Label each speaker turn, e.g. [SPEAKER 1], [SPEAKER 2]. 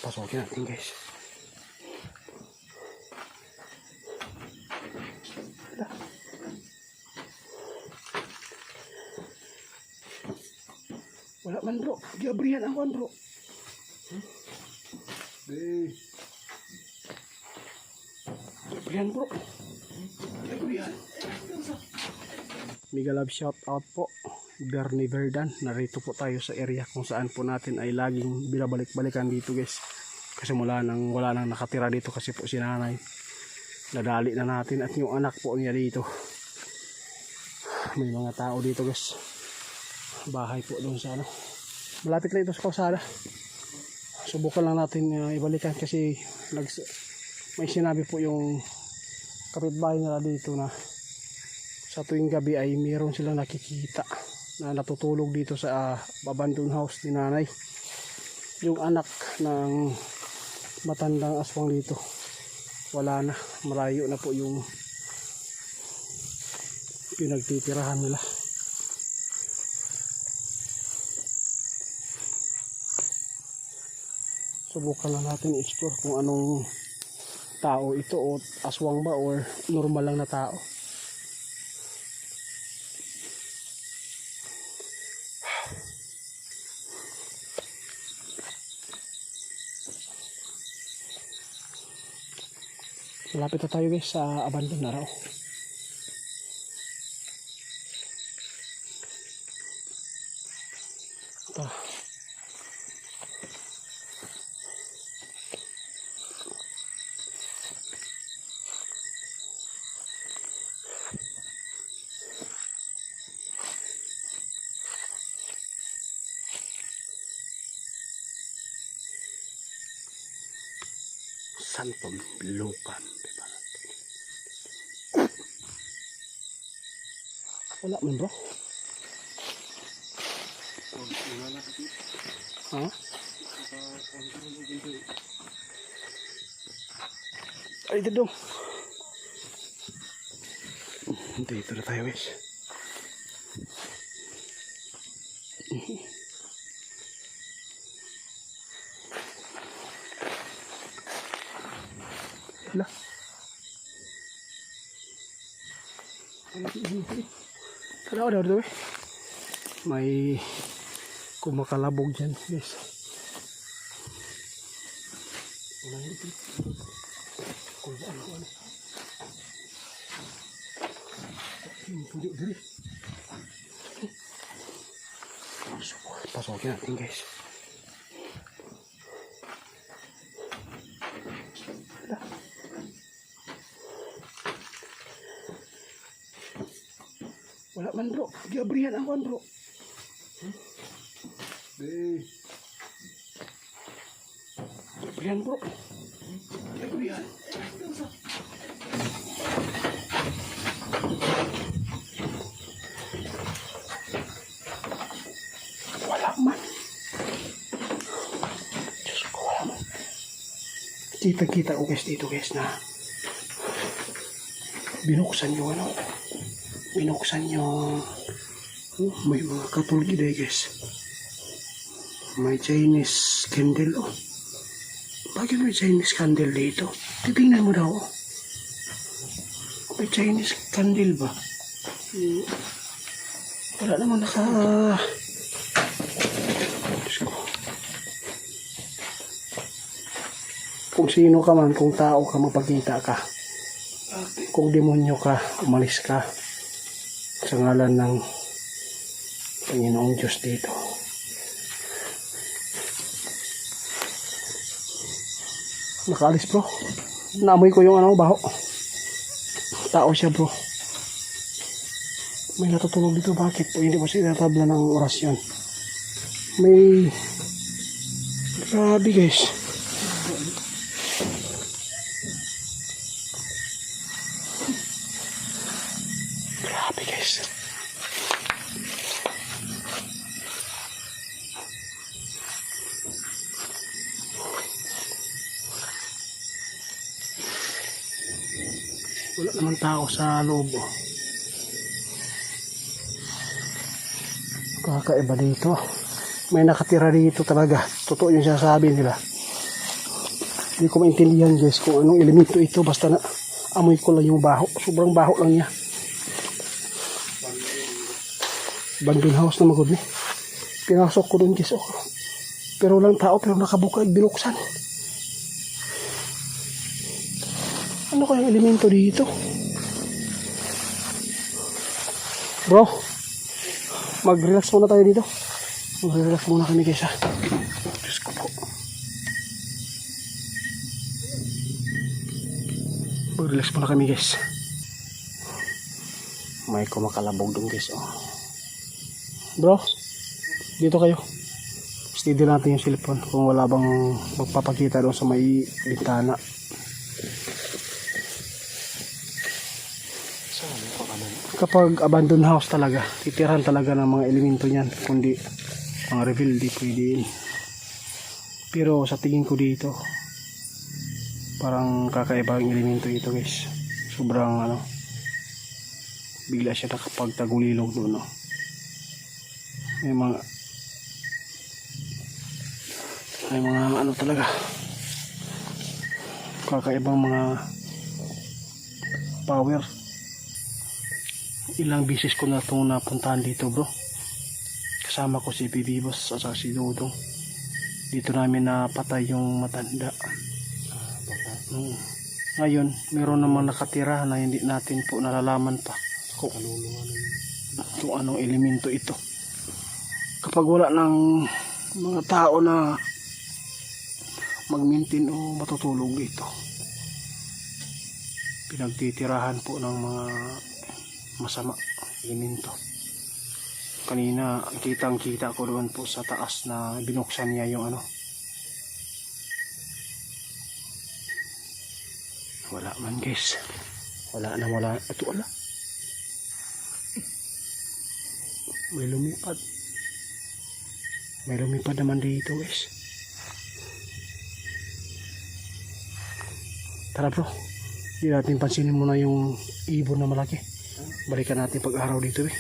[SPEAKER 1] Pasokin natin guys. Wala man bro, giabrihan ang kwan bro. Giabrihan bro. Giabrihan. Mega love shout out po, Bernie Verdan. Narito po tayo sa area kung saan po natin ay laging binabalik-balikan dito guys. Kasi wala nang nakatira dito kasi po si nanay. Nadali na natin at yung anak po niya dito. May mga tao dito guys. Bahay po doon sa ano. Malapit na ito sa kalsada. Subukan lang natin ibalikan kasi may sinabi po yung kapitbahay nila dito na sa tuwing gabi ay mayroon silang nakikita na natutulog dito sa abandoned house ni nanay. Yung anak ng matandang aswang dito wala na, malayo na po yung pinagtitirahan nila. Subukan lang natin i-explore kung anong tao ito, o aswang ba or normal lang na tao. Malapit na tayo guys sa abandon na raw. Ito. Santong Lupan. Wala man bro. Ha? Ay dito dong. Dito na tayo guys. Wala. Tara daw eh. May kumakalabog dyan guys. Wala ito. Kulaan ko ano. Yung puyo dali. Pasokin natin guys. Wala man bro, giabrihan ang kwan bro. Giabrihan bro. Giabrihan. Wala man. Diyos ko, wala man. Kita-kita ko guys dito guys na binuksan yung ano. Binuksan yung may mga katulgid eh guys. May Chinese candle oh. Bakit may Chinese candle dito? Titingnan mo daw oh. May Chinese candle ba? Wala naman naka Diyos ko. Kung sino ka man, kung tao ka, mapagkita ka. Kung demonyo ka, umalis ka sa ngalan ng Panginoong Diyos dito. Nakaalis bro. Naamoy ko yung ano, baho. Tao siya bro. May natutulog dito. Bakit po hindi mo siya tabla ng orasyon? May grabe guys. Grabe guys. Wala naman tao sa loob. Kakaiba dito. May nakatira dito talaga. Totoo yung sinasabi nila. Hindi ko maintindihan guys kung anong elemento ito. Basta na amoy ko lang yung baho. Sobrang baho lang niya. Abandoned house na magod ni. Pinasok ko dun guys. Oh. Pero walang tao, pero nakabuka at binuksan. Ano kayang elemento dito? Bro, mag-relax muna tayo dito. Mag-relax muna kami guys ha. Diyos ko po. Mag-relax muna kami guys. May kumakalabog dun guys. Oh. Bro, dito kayo. Steady natin yung cellphone kung wala bang magpapakita doon sa may bintana. Kapag abandoned house talaga, titirahan talaga ng mga elemento niyan. Kundi mga reveal, di pwede yun. Pero sa tingin ko dito, parang kakaibang elemento ito guys. Sobrang ano, bigla siya nakapagtagulilong doon. No? May mga ano talaga, kakaibang mga power. Ilang bisis ko na itong napuntahan dito bro. Kasama ko si Bibibos at si Dudong. Dito namin napatay yung matanda. Ngayon meron namang nakatira na hindi natin po nalalaman pa kung anong elemento ito. Kapag wala ng mga tao na mag-maintain o matutulog ito, pinagtitirahan po ng mga masama elemento. Kanina kitang-kita ko doon po sa taas na binuksan niya yung ano. Wala man guys. Wala. Ito wala. May lumipad. May lumipad naman dito guys. Tara bro. Hindi natin pansinin muna yung ibon na malaki. Balikan natin pag-araw dito eh.